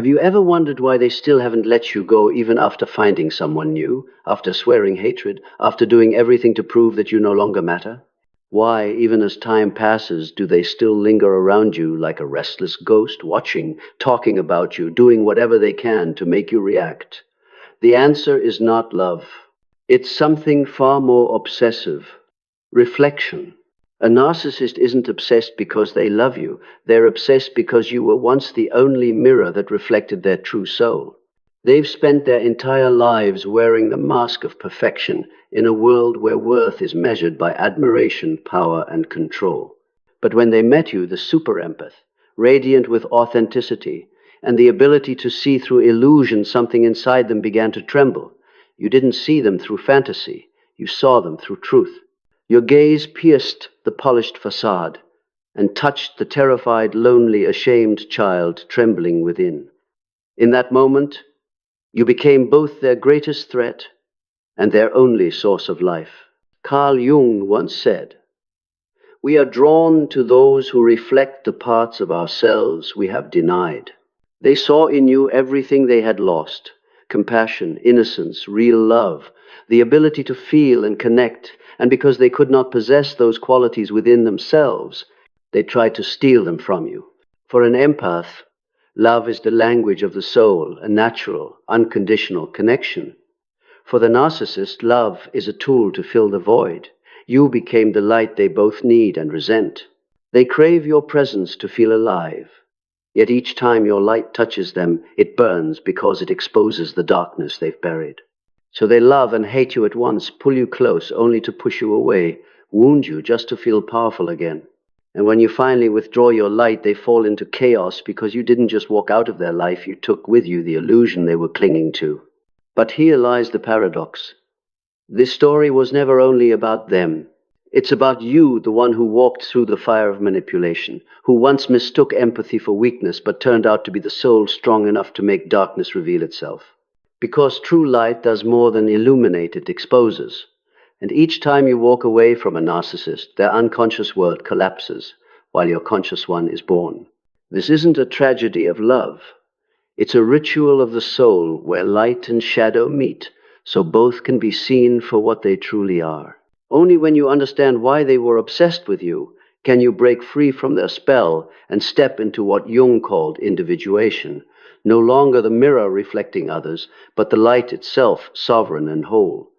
Have you ever wondered why they still haven't let you go even after finding someone new, after swearing hatred, after doing everything to prove that you no longer matter? Why, even as time passes, do they still linger around you like a restless ghost, watching, talking about you, doing whatever they can to make you react? The answer is not love. It's something far more obsessive. Reflection. A narcissist isn't obsessed because they love you. They're obsessed because you were once the only mirror that reflected their true soul. They've spent their entire lives wearing the mask of perfection in a world where worth is measured by admiration, power, and control. But when they met you, the super empath, radiant with authenticity and the ability to see through illusion, something inside them began to tremble. You didn't see them through fantasy. You saw them through truth. Your gaze pierced the polished facade and touched the terrified, lonely, ashamed child trembling within. In that moment, you became both their greatest threat and their only source of life. Carl Jung once said, "We are drawn to those who reflect the parts of ourselves we have denied." They saw in you everything they had lost: compassion, innocence, real love, the ability to feel and connect, and because they could not possess those qualities within themselves, they tried to steal them from you. For an empath, love is the language of the soul, a natural, unconditional connection. For the narcissist, love is a tool to fill the void. You became the light they both need and resent. They crave your presence to feel alive. Yet each time your light touches them, it burns because it exposes the darkness they've buried. So they love and hate you at once, pull you close only to push you away, wound you just to feel powerful again. And when you finally withdraw your light, they fall into chaos because you didn't just walk out of their life, you took with you the illusion they were clinging to. But here lies the paradox. This story was never only about them. It's about you, the one who walked through the fire of manipulation, who once mistook empathy for weakness but turned out to be the soul strong enough to make darkness reveal itself. Because true light does more than illuminate, it exposes. And each time you walk away from a narcissist, their unconscious world collapses, while your conscious one is born. This isn't a tragedy of love. It's a ritual of the soul where light and shadow meet, so both can be seen for what they truly are. Only when you understand why they were obsessed with you can you break free from their spell and step into what Jung called individuation, no longer the mirror reflecting others, but the light itself, sovereign and whole.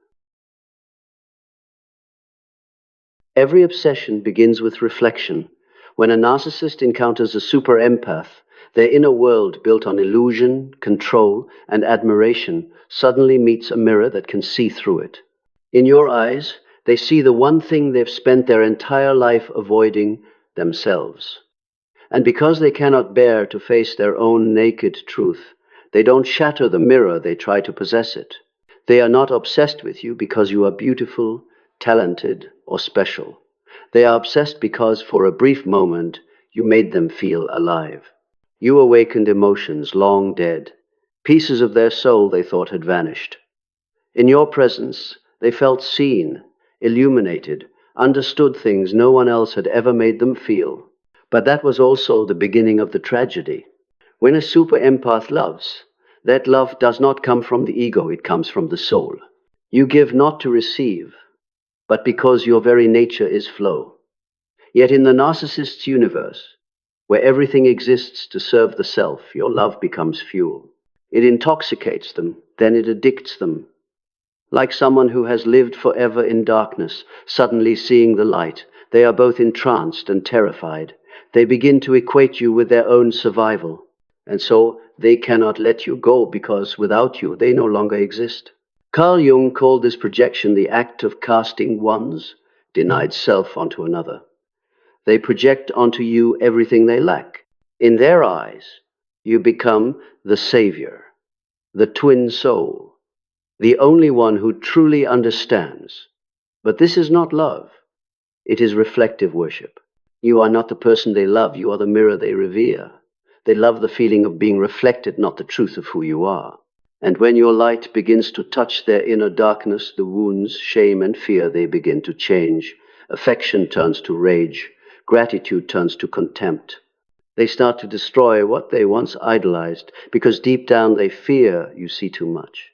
Every obsession begins with reflection. When a narcissist encounters a super empath, their inner world, built on illusion, control, and admiration, suddenly meets a mirror that can see through it. In your eyes, they see the one thing they've spent their entire life avoiding: themselves. And because they cannot bear to face their own naked truth, they don't shatter the mirror, they try to possess it. They are not obsessed with you because you are beautiful, talented, or special. They are obsessed because for a brief moment you made them feel alive. You awakened emotions long dead, pieces of their soul they thought had vanished. In your presence, they felt seen, illuminated, understood things no one else had ever made them feel. But that was also the beginning of the tragedy. When a super empath loves, that love does not come from the ego, it comes from the soul. You give not to receive, but because your very nature is flow. Yet in the narcissist's universe, where everything exists to serve the self, your love becomes fuel. It intoxicates them, then it addicts them. Like someone who has lived forever in darkness, suddenly seeing the light, they are both entranced and terrified. They begin to equate you with their own survival, and so they cannot let you go because without you, they no longer exist. Carl Jung called this projection the act of casting one's denied self onto another. They project onto you everything they lack. In their eyes, you become the savior, the twin soul, the only one who truly understands. But this is not love. It is reflective worship. You are not the person they love. You are the mirror they revere. They love the feeling of being reflected, not the truth of who you are. And when your light begins to touch their inner darkness, the wounds, shame, and fear, they begin to change. Affection turns to rage. Gratitude turns to contempt. They start to destroy what they once idolized because deep down they fear you see too much.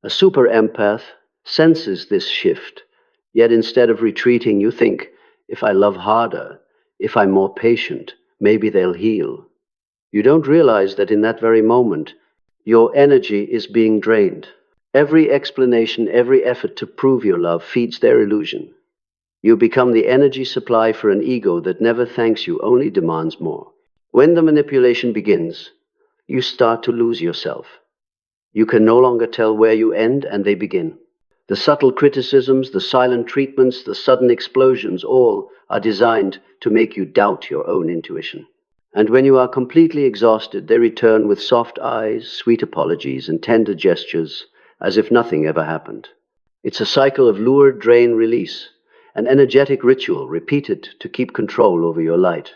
A super empath senses this shift, yet instead of retreating, you think, if I love harder, if I'm more patient, maybe they'll heal. You don't realize that in that very moment, your energy is being drained. Every explanation, every effort to prove your love feeds their illusion. You become the energy supply for an ego that never thanks you, only demands more. When the manipulation begins, you start to lose yourself. You can no longer tell where you end and they begin. The subtle criticisms, the silent treatments, the sudden explosions, all are designed to make you doubt your own intuition. And when you are completely exhausted, they return with soft eyes, sweet apologies, and tender gestures, as if nothing ever happened. It's a cycle of lure, drain, release, an energetic ritual repeated to keep control over your light.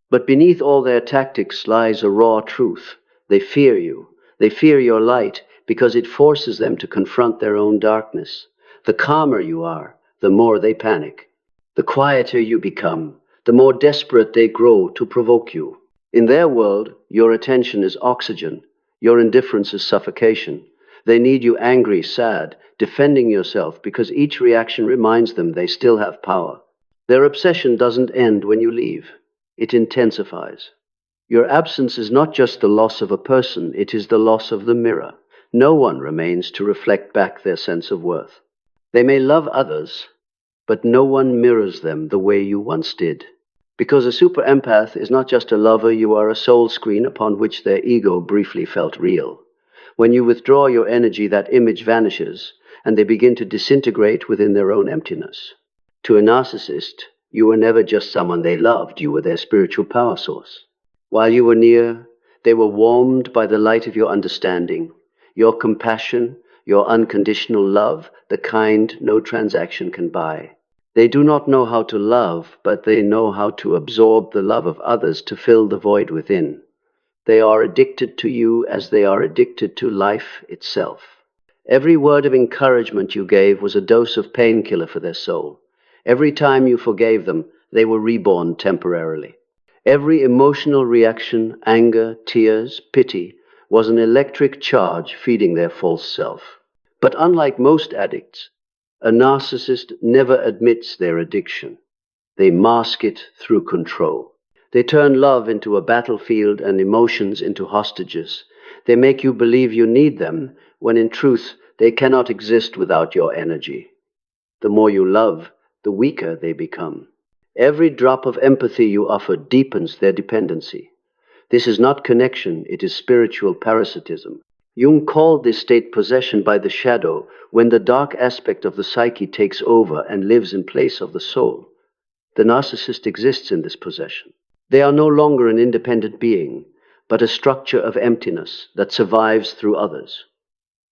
But beneath all their tactics lies a raw truth. They fear you. They fear your light because it forces them to confront their own darkness. The calmer you are, the more they panic. The quieter you become, the more desperate they grow to provoke you. In their world, your attention is oxygen. Your indifference is suffocation. They need you angry, sad, defending yourself because each reaction reminds them they still have power. Their obsession doesn't end when you leave. It intensifies. Your absence is not just the loss of a person, it is the loss of the mirror. No one remains to reflect back their sense of worth. They may love others, but no one mirrors them the way you once did. Because a super empath is not just a lover, you are a soul screen upon which their ego briefly felt real. When you withdraw your energy, that image vanishes, and they begin to disintegrate within their own emptiness. To a narcissist, you were never just someone they loved, you were their spiritual power source. While you were near, they were warmed by the light of your understanding, your compassion, your unconditional love, the kind no transaction can buy. They do not know how to love, but they know how to absorb the love of others to fill the void within. They are addicted to you as they are addicted to life itself. Every word of encouragement you gave was a dose of painkiller for their soul. Every time you forgave them, they were reborn temporarily. Every emotional reaction, anger, tears, pity, was an electric charge feeding their false self. But unlike most addicts, a narcissist never admits their addiction. They mask it through control. They turn love into a battlefield and emotions into hostages. They make you believe you need them, when in truth they cannot exist without your energy. The more you love, the weaker they become. Every drop of empathy you offer deepens their dependency. This is not connection, it is spiritual parasitism. Jung called this state possession by the shadow, when the dark aspect of the psyche takes over and lives in place of the soul. The narcissist exists in this possession. They are no longer an independent being, but a structure of emptiness that survives through others.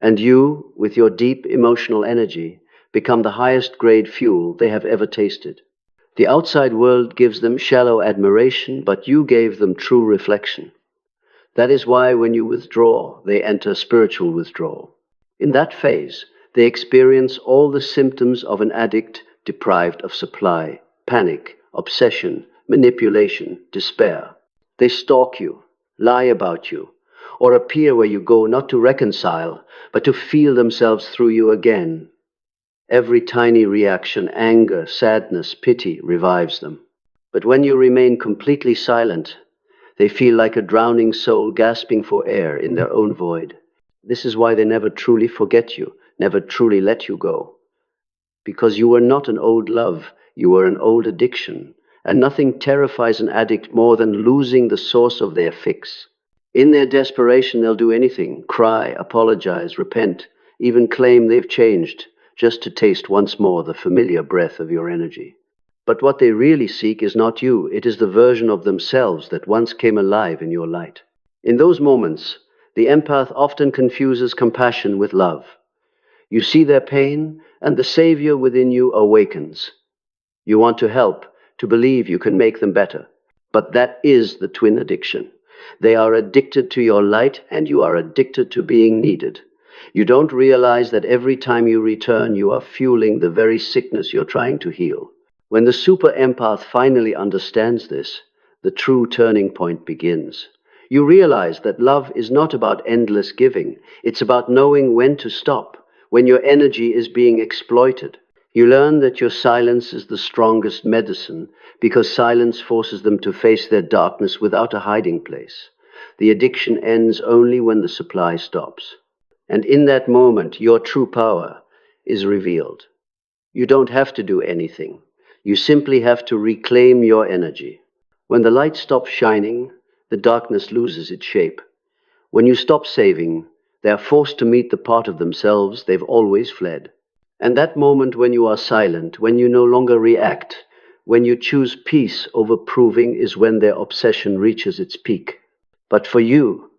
And you, with your deep emotional energy, become the highest grade fuel they have ever tasted. The outside world gives them shallow admiration, but you gave them true reflection. That is why when you withdraw, they enter spiritual withdrawal. In that phase, they experience all the symptoms of an addict deprived of supply: panic, obsession, manipulation, despair. They stalk you, lie about you, or appear where you go not to reconcile, but to feel themselves through you again. Every tiny reaction, anger, sadness, pity, revives them. But when you remain completely silent, they feel like a drowning soul gasping for air in their own void. This is why they never truly forget you, never truly let you go. Because you were not an old love, you were an old addiction, and nothing terrifies an addict more than losing the source of their fix. In their desperation, they'll do anything: cry, apologize, repent, even claim they've changed, just to taste once more the familiar breath of your energy. But what they really seek is not you, it is the version of themselves that once came alive in your light. In those moments, the empath often confuses compassion with love. You see their pain, and the savior within you awakens. You want to help, to believe you can make them better. But that is the twin addiction. They are addicted to your light, and you are addicted to being needed. You don't realize that every time you return, you are fueling the very sickness you're trying to heal. When the super empath finally understands this, the true turning point begins. You realize that love is not about endless giving. It's about knowing when to stop, when your energy is being exploited. You learn that your silence is the strongest medicine, because silence forces them to face their darkness without a hiding place. The addiction ends only when the supply stops. And in that moment, your true power is revealed. You don't have to do anything. You simply have to reclaim your energy. When the light stops shining, the darkness loses its shape. When you stop saving, they are forced to meet the part of themselves they've always fled. And that moment when you are silent, when you no longer react, when you choose peace over proving, is when their obsession reaches its peak. But for you,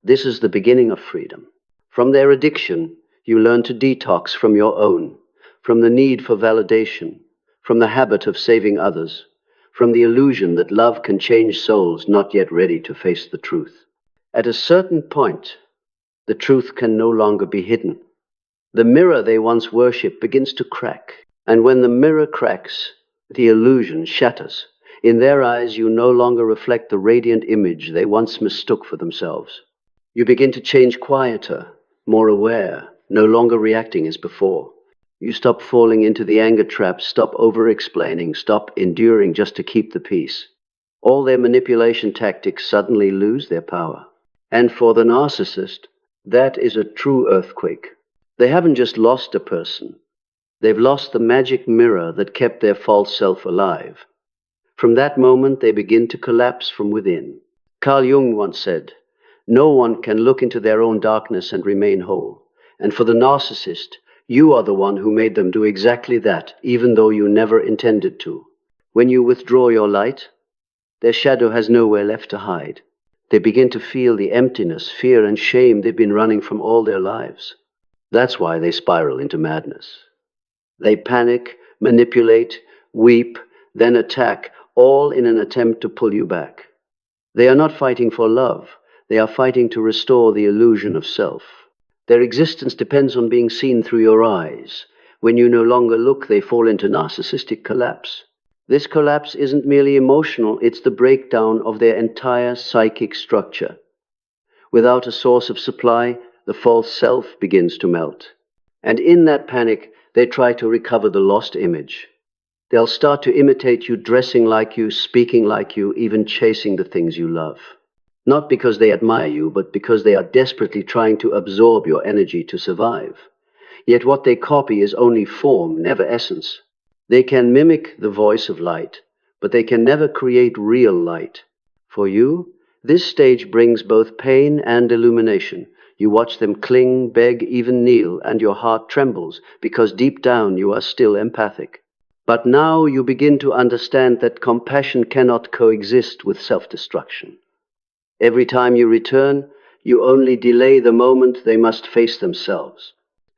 this is the beginning of freedom. From their addiction, you learn to detox from your own, from the need for validation, from the habit of saving others, from the illusion that love can change souls not yet ready to face the truth. At a certain point, the truth can no longer be hidden. The mirror they once worshipped begins to crack, and when the mirror cracks, the illusion shatters. In their eyes, you no longer reflect the radiant image they once mistook for themselves. You begin to change quieter, more aware, no longer reacting as before. You stop falling into the anger trap, stop over-explaining, stop enduring just to keep the peace. All their manipulation tactics suddenly lose their power. And for the narcissist, that is a true earthquake. They haven't just lost a person. They've lost the magic mirror that kept their false self alive. From that moment, they begin to collapse from within. Carl Jung once said, "No one can look into their own darkness and remain whole." And for the narcissist, you are the one who made them do exactly that, even though you never intended to. When you withdraw your light, their shadow has nowhere left to hide. They begin to feel the emptiness, fear, and shame they've been running from all their lives. That's why they spiral into madness. They panic, manipulate, weep, then attack, all in an attempt to pull you back. They are not fighting for love. They are fighting to restore the illusion of self. Their existence depends on being seen through your eyes. When you no longer look, they fall into narcissistic collapse. This collapse isn't merely emotional, it's the breakdown of their entire psychic structure. Without a source of supply, the false self begins to melt. And in that panic, they try to recover the lost image. They'll start to imitate you, dressing like you, speaking like you, even chasing the things you love. Not because they admire you, but because they are desperately trying to absorb your energy to survive. Yet what they copy is only form, never essence. They can mimic the voice of light, but they can never create real light. For you, this stage brings both pain and illumination. You watch them cling, beg, even kneel, and your heart trembles, because deep down you are still empathic. But now you begin to understand that compassion cannot coexist with self-destruction. Every time you return, you only delay the moment they must face themselves.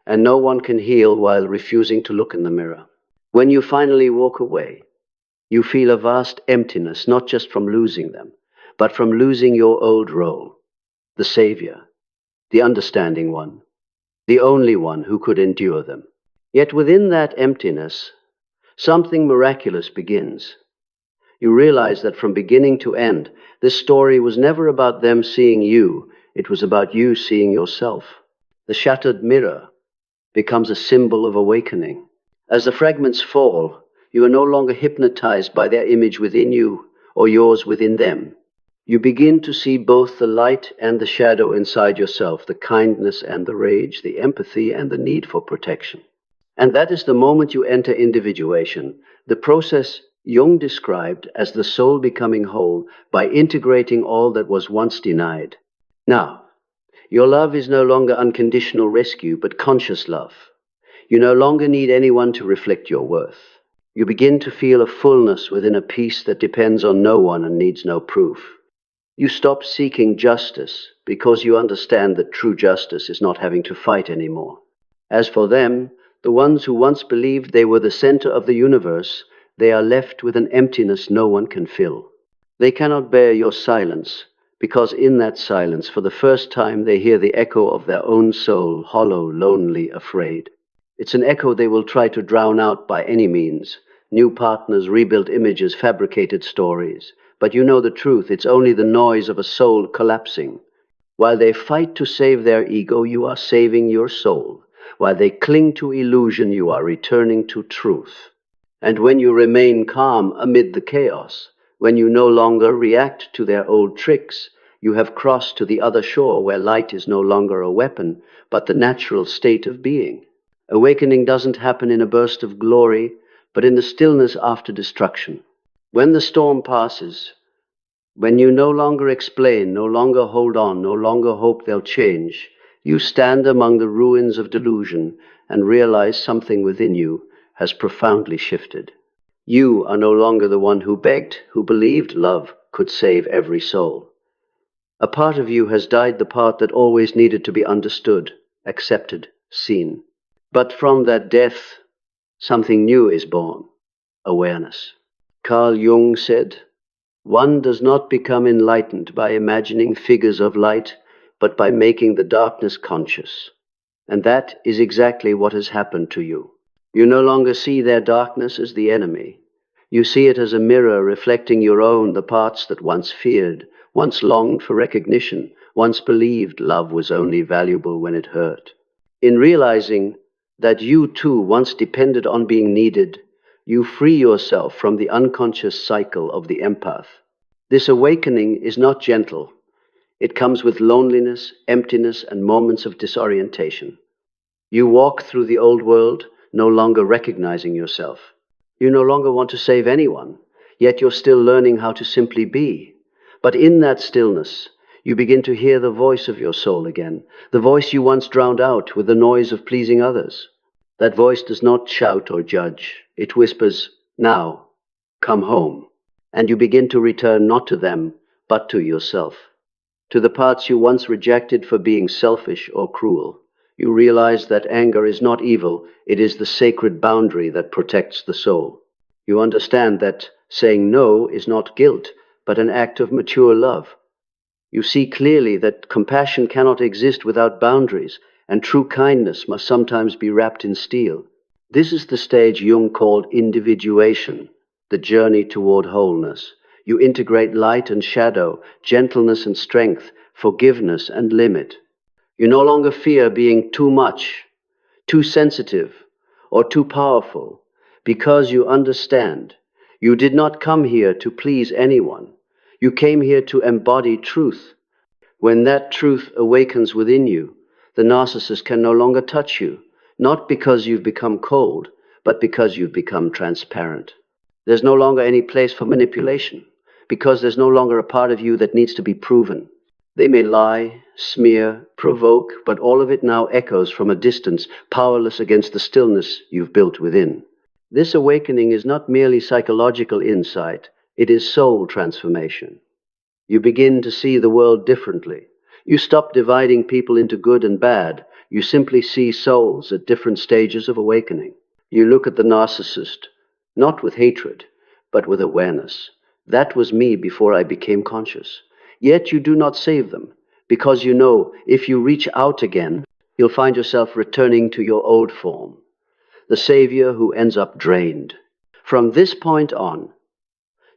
And no one can heal while refusing to look in the mirror. When you finally walk away, you feel a vast emptiness, not just from losing them, but from losing your old role, the savior, the understanding one, the only one who could endure them. Yet within that emptiness, something miraculous begins. You realize that from beginning to end, this story was never about them seeing you, it was about you seeing yourself. The shattered mirror becomes a symbol of awakening. As the fragments fall, you are no longer hypnotized by their image within you or yours within them. You begin to see both the light and the shadow inside yourself, the kindness and the rage, the empathy and the need for protection. And that is the moment you enter individuation, the process Jung described as the soul becoming whole by integrating all that was once denied. Now, your love is no longer unconditional rescue, but conscious love. You no longer need anyone to reflect your worth. You begin to feel a fullness within a peace that depends on no one and needs no proof. You stop seeking justice because you understand that true justice is not having to fight anymore. As for them, the ones who once believed they were the center of the universe, they are left with an emptiness no one can fill. They cannot bear your silence, because in that silence, for the first time, they hear the echo of their own soul, hollow, lonely, afraid. It's an echo they will try to drown out by any means. New partners, rebuilt images, fabricated stories. But you know the truth, it's only the noise of a soul collapsing. While they fight to save their ego, you are saving your soul. While they cling to illusion, you are returning to truth. And when you remain calm amid the chaos, when you no longer react to their old tricks, you have crossed to the other shore where light is no longer a weapon, but the natural state of being. Awakening doesn't happen in a burst of glory, but in the stillness after destruction. When the storm passes, when you no longer explain, no longer hold on, no longer hope they'll change, you stand among the ruins of delusion and realize something within you has profoundly shifted. You are no longer the one who begged, who believed love could save every soul. A part of you has died, the part that always needed to be understood, accepted, seen. But from that death, something new is born, awareness. Carl Jung said, "One does not become enlightened by imagining figures of light, but by making the darkness conscious." And that is exactly what has happened to you. You no longer see their darkness as the enemy. You see it as a mirror reflecting your own, the parts that once feared, once longed for recognition, once believed love was only valuable when it hurt. In realizing that you too once depended on being needed, you free yourself from the unconscious cycle of the empath. This awakening is not gentle. It comes with loneliness, emptiness, and moments of disorientation. You walk through the old world, no longer recognizing yourself. You no longer want to save anyone, yet you're still learning how to simply be. But in that stillness, you begin to hear the voice of your soul again, the voice you once drowned out with the noise of pleasing others. That voice does not shout or judge. It whispers, "Now, come home." And you begin to return not to them, but to yourself. To the parts you once rejected for being selfish or cruel. You realize that anger is not evil, it is the sacred boundary that protects the soul. You understand that saying no is not guilt, but an act of mature love. You see clearly that compassion cannot exist without boundaries, and true kindness must sometimes be wrapped in steel. This is the stage Jung called individuation, the journey toward wholeness. You integrate light and shadow, gentleness and strength, forgiveness and limit. You no longer fear being too much, too sensitive, or too powerful, because you understand. You did not come here to please anyone. You came here to embody truth. When that truth awakens within you, the narcissist can no longer touch you, not because you've become cold, but because you've become transparent. There's no longer any place for manipulation, because there's no longer a part of you that needs to be proven. They may lie, smear, provoke, but all of it now echoes from a distance, powerless against the stillness you've built within. This awakening is not merely psychological insight, it is soul transformation. You begin to see the world differently. You stop dividing people into good and bad. You simply see souls at different stages of awakening. You look at the narcissist, not with hatred, but with awareness. That was me before I became conscious. Yet you do not save them, because you know if you reach out again, you'll find yourself returning to your old form, the savior who ends up drained. From this point on,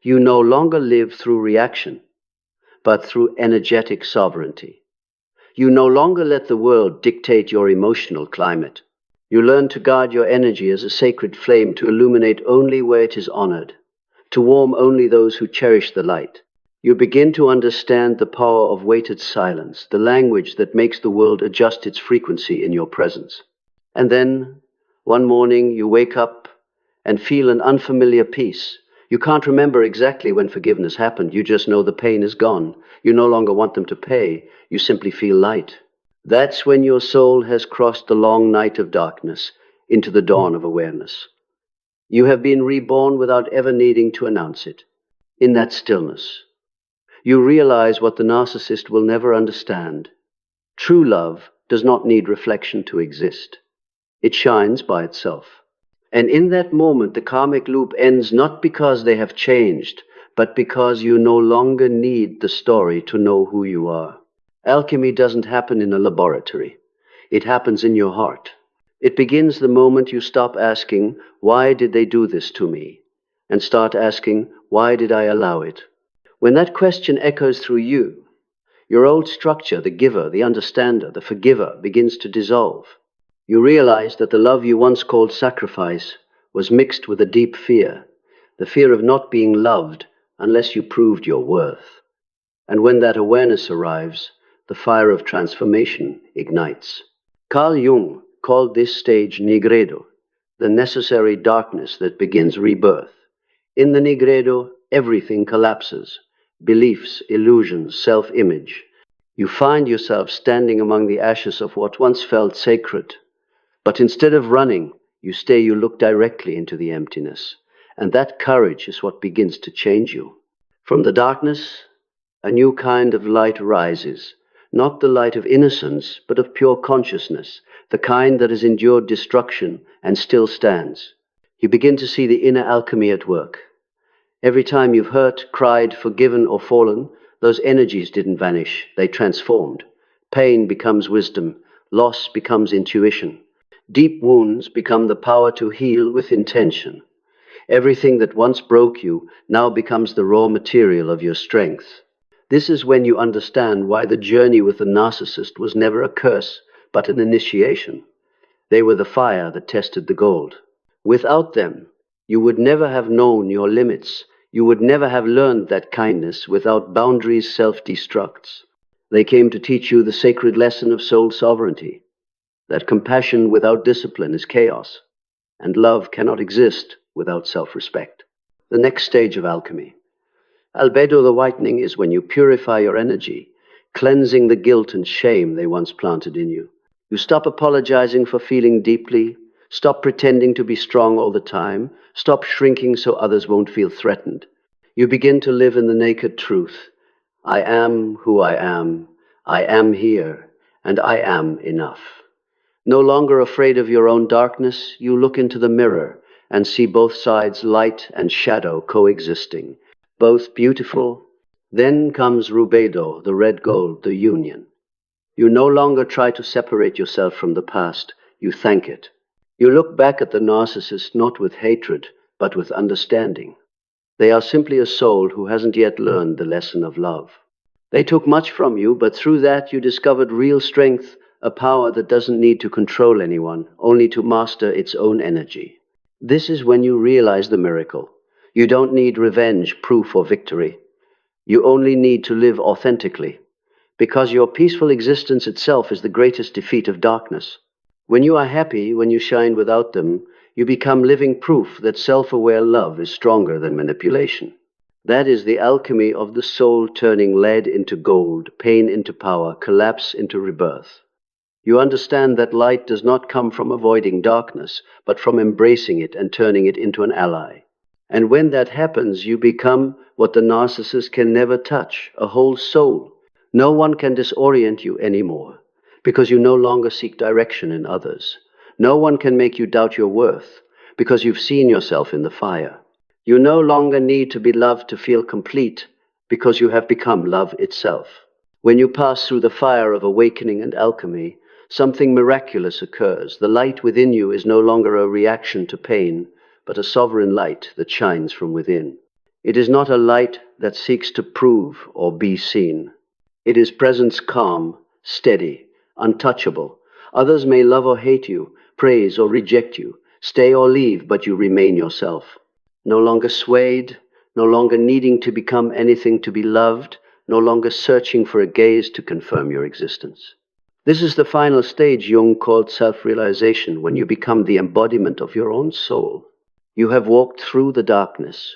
you no longer live through reaction, but through energetic sovereignty. You no longer let the world dictate your emotional climate. You learn to guard your energy as a sacred flame, to illuminate only where it is honored, to warm only those who cherish the light. You begin to understand the power of weighted silence, the language that makes the world adjust its frequency in your presence. And then, one morning, you wake up and feel an unfamiliar peace. You can't remember exactly when forgiveness happened. You just know the pain is gone. You no longer want them to pay. You simply feel light. That's when your soul has crossed the long night of darkness into the dawn of awareness. You have been reborn without ever needing to announce it. In that stillness, you realize what the narcissist will never understand. True love does not need reflection to exist. It shines by itself. And in that moment, the karmic loop ends not because they have changed, but because you no longer need the story to know who you are. Alchemy doesn't happen in a laboratory. It happens in your heart. It begins the moment you stop asking, "Why did they do this to me?" and start asking, "Why did I allow it?" When that question echoes through you, your old structure, the giver, the understander, the forgiver, begins to dissolve. You realize that the love you once called sacrifice was mixed with a deep fear, the fear of not being loved unless you proved your worth. And when that awareness arrives, the fire of transformation ignites. Carl Jung called this stage nigredo, the necessary darkness that begins rebirth. In the nigredo, everything collapses. Beliefs, illusions, self-image. You find yourself standing among the ashes of what once felt sacred. But instead of running, you look directly into the emptiness. And that courage is what begins to change you. From the darkness, a new kind of light rises. Not the light of innocence, but of pure consciousness, the kind that has endured destruction and still stands. You begin to see the inner alchemy at work. Every time you've hurt, cried, forgiven, or fallen, those energies didn't vanish, they transformed. Pain becomes wisdom, loss becomes intuition. Deep wounds become the power to heal with intention. Everything that once broke you now becomes the raw material of your strength. This is when you understand why the journey with the narcissist was never a curse, but an initiation. They were the fire that tested the gold. Without them, you would never have known your limits. You would never have learned that kindness without boundaries self-destructs. They came to teach you the sacred lesson of soul sovereignty, that compassion without discipline is chaos, and love cannot exist without self-respect. The next stage of alchemy. Albedo the whitening is when you purify your energy, cleansing the guilt and shame they once planted in you. You stop apologizing for feeling deeply, stop pretending to be strong all the time, stop shrinking so others won't feel threatened. You begin to live in the naked truth. I am who I am here, and I am enough. No longer afraid of your own darkness, you look into the mirror and see both sides, light and shadow, coexisting, both beautiful. Then comes rubedo, the red gold, the union. You no longer try to separate yourself from the past, you thank it. You look back at the narcissist not with hatred, but with understanding. They are simply a soul who hasn't yet learned the lesson of love. They took much from you, but through that you discovered real strength, a power that doesn't need to control anyone, only to master its own energy. This is when you realize the miracle. You don't need revenge, proof, or victory. You only need to live authentically, because your peaceful existence itself is the greatest defeat of darkness. When you are happy, when you shine without them, you become living proof that self-aware love is stronger than manipulation. That is the alchemy of the soul turning lead into gold, pain into power, collapse into rebirth. You understand that light does not come from avoiding darkness, but from embracing it and turning it into an ally. And when that happens, you become what the narcissist can never touch, a whole soul. No one can disorient you anymore, because you no longer seek direction in others. No one can make you doubt your worth, because you've seen yourself in the fire. You no longer need to be loved to feel complete, because you have become love itself. When you pass through the fire of awakening and alchemy, something miraculous occurs. The light within you is no longer a reaction to pain, but a sovereign light that shines from within. It is not a light that seeks to prove or be seen. It is presence calm, steady, untouchable. Others may love or hate you, praise or reject you, stay or leave, but you remain yourself. No longer swayed, no longer needing to become anything to be loved, no longer searching for a gaze to confirm your existence. This is the final stage Jung called self-realization, when you become the embodiment of your own soul. You have walked through the darkness.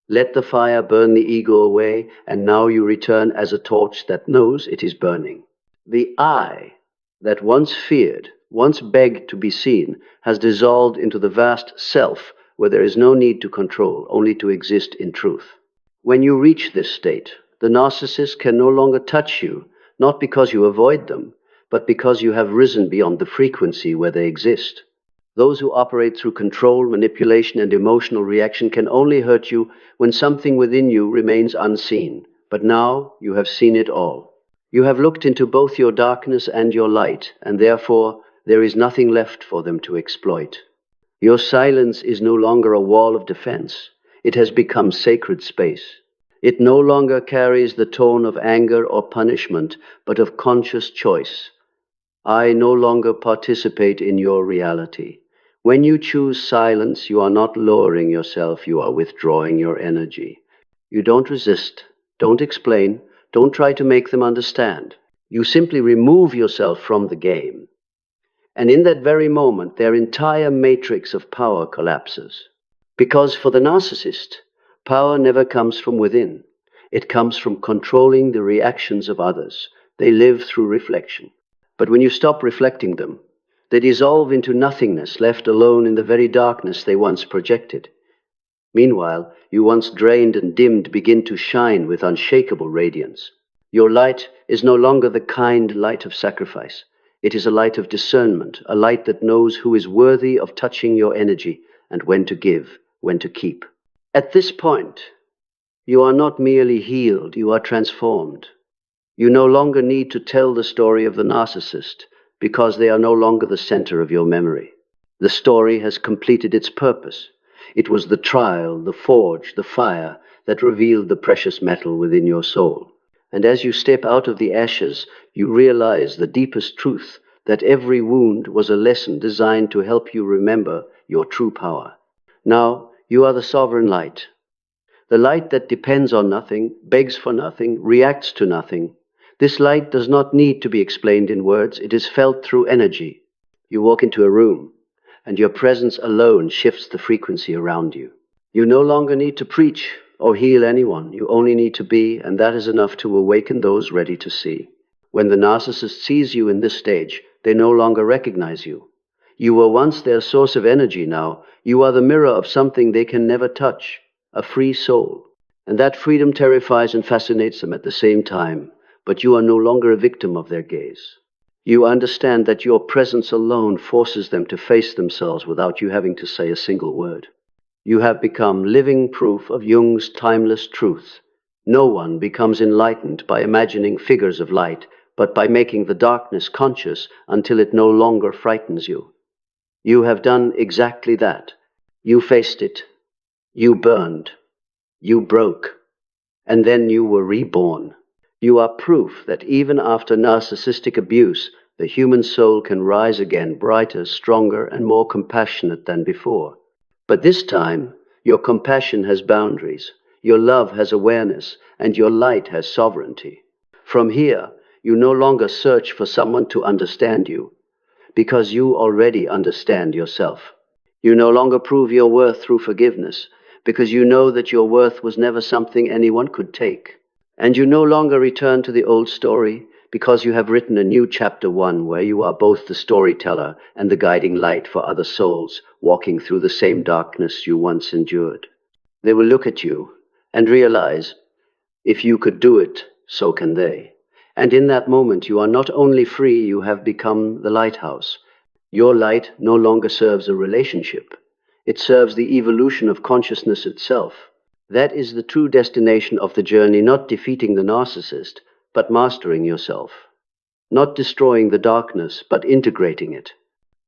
Let the fire burn the ego away, and now you return as a torch that knows it is burning. The I that once feared, once begged to be seen, has dissolved into the vast self, where there is no need to control, only to exist in truth. When you reach this state, the narcissist can no longer touch you, not because you avoid them, but because you have risen beyond the frequency where they exist. Those who operate through control, manipulation, and emotional reaction can only hurt you when something within you remains unseen. But now you have seen it all. You have looked into both your darkness and your light, and therefore there is nothing left for them to exploit. Your silence is no longer a wall of defense. It has become sacred space. It no longer carries the tone of anger or punishment, but of conscious choice. I no longer participate in your reality. When you choose silence, you are not lowering yourself, you are withdrawing your energy. You don't resist, don't explain, don't try to make them understand. You simply remove yourself from the game. And in that very moment, their entire matrix of power collapses. Because for the narcissist, power never comes from within. It comes from controlling the reactions of others. They live through reflection. But when you stop reflecting them, they dissolve into nothingness, left alone in the very darkness they once projected. Meanwhile, you once drained and dimmed begin to shine with unshakable radiance. Your light is no longer the kind light of sacrifice. It is a light of discernment, a light that knows who is worthy of touching your energy and when to give, when to keep. At this point, you are not merely healed, you are transformed. You no longer need to tell the story of the narcissist because they are no longer the center of your memory. The story has completed its purpose. It was the trial, the forge, the fire that revealed the precious metal within your soul. And as you step out of the ashes, you realize the deepest truth, that every wound was a lesson designed to help you remember your true power. Now, you are the sovereign light. The light that depends on nothing, begs for nothing, reacts to nothing. This light does not need to be explained in words. It is felt through energy. You walk into a room, and your presence alone shifts the frequency around you. You no longer need to preach or heal anyone. You only need to be, and that is enough to awaken those ready to see. When the narcissist sees you in this stage, they no longer recognize you. You were once their source of energy. Now you are the mirror of something they can never touch, a free soul. And that freedom terrifies and fascinates them at the same time, but you are no longer a victim of their gaze. You understand that your presence alone forces them to face themselves without you having to say a single word. You have become living proof of Jung's timeless truth. No one becomes enlightened by imagining figures of light, but by making the darkness conscious until it no longer frightens you. You have done exactly that. You faced it. You burned. You broke. And then you were reborn. You are proof that even after narcissistic abuse, the human soul can rise again brighter, stronger, and more compassionate than before. But this time, your compassion has boundaries, your love has awareness, and your light has sovereignty. From here, you no longer search for someone to understand you, because you already understand yourself. You no longer prove your worth through forgiveness, because you know that your worth was never something anyone could take. And you no longer return to the old story, because you have written a new chapter 1 where you are both the storyteller and the guiding light for other souls walking through the same darkness you once endured. They will look at you and realize, if you could do it, so can they. And in that moment you are not only free, you have become the lighthouse. Your light no longer serves a relationship. It serves the evolution of consciousness itself. That is the true destination of the journey, not defeating the narcissist, but mastering yourself. Not destroying the darkness, but integrating it.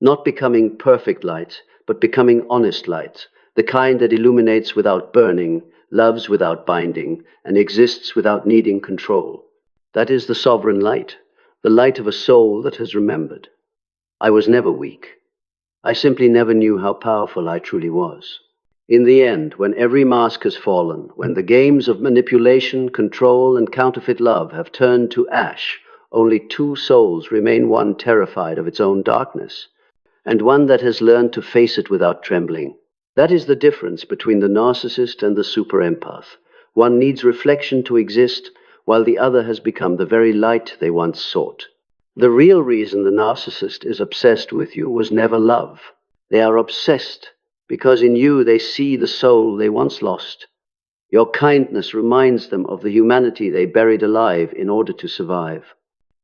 Not becoming perfect lights, but becoming honest lights, the kind that illuminates without burning, loves without binding, and exists without needing control. That is the sovereign light, the light of a soul that has remembered. I was never weak. I simply never knew how powerful I truly was. In the end, when every mask has fallen, when the games of manipulation, control, and counterfeit love have turned to ash, only two souls remain, one terrified of its own darkness, and one that has learned to face it without trembling. That is the difference between the narcissist and the super empath. One needs reflection to exist, while the other has become the very light they once sought. The real reason the narcissist is obsessed with you was never love. They are obsessed because in you they see the soul they once lost. Your kindness reminds them of the humanity they buried alive in order to survive.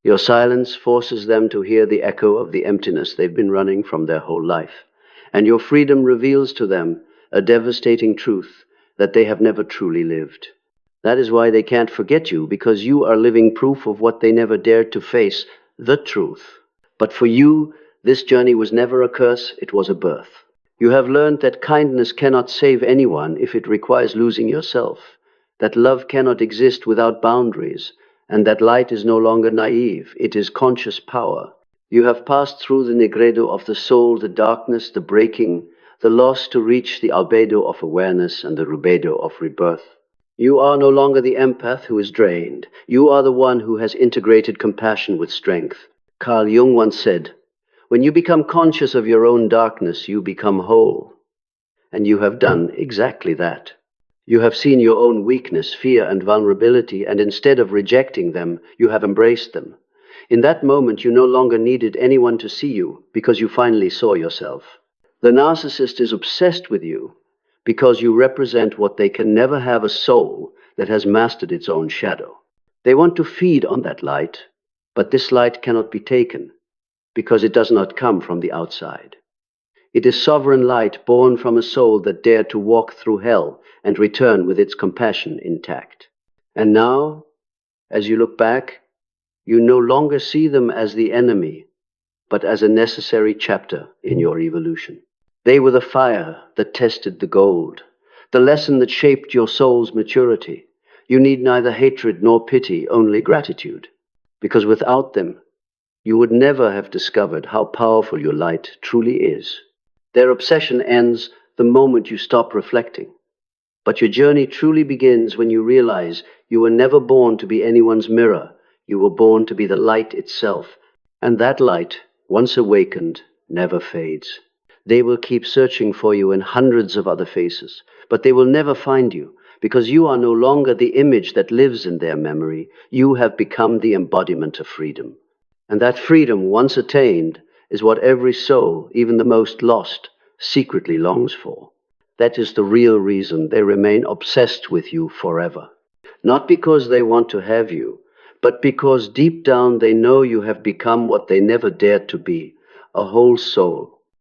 Your silence forces them to hear the echo of the emptiness they've been running from their whole life. And your freedom reveals to them a devastating truth, that they have never truly lived. That is why they can't forget you, because you are living proof of what they never dared to face, the truth. But for you, this journey was never a curse, it was a birth. You have learned that kindness cannot save anyone if it requires losing yourself. that love cannot exist without boundaries, and that light is no longer naive, it is conscious power. You have passed through the negredo of the soul, the darkness, the breaking, the loss to reach the albedo of awareness and the rubedo of rebirth. You are no longer the empath who is drained. You are the one who has integrated compassion with strength. Carl Jung once said, "When you become conscious of your own darkness, you become whole." And you have done exactly that. You have seen your own weakness, fear, and vulnerability, and instead of rejecting them, you have embraced them. In that moment, you no longer needed anyone to see you, because you finally saw yourself. The narcissist is obsessed with you, because you represent what they can never have: a soul that has mastered its own shadow. They want to feed on that light, but this light cannot be taken, because it does not come from the outside. It is sovereign light born from a soul that dared to walk through hell and return with its compassion intact. And now, as you look back, you no longer see them as the enemy, but as a necessary chapter in your evolution. They were the fire that tested the gold, the lesson that shaped your soul's maturity. You need neither hatred nor pity, only gratitude, because without them, you would never have discovered how powerful your light truly is. Their obsession ends the moment you stop reflecting. But your journey truly begins when you realize you were never born to be anyone's mirror. You were born to be the light itself. And that light, once awakened, never fades. They will keep searching for you in hundreds of other faces, but they will never find you, because you are no longer the image that lives in their memory. You have become the embodiment of freedom. And that freedom, once attained, is what every soul, even the most lost, secretly longs for. That is the real reason they remain obsessed with you forever. Not because they want to have you, but because deep down they know you have become what they never dared to be: a whole soul,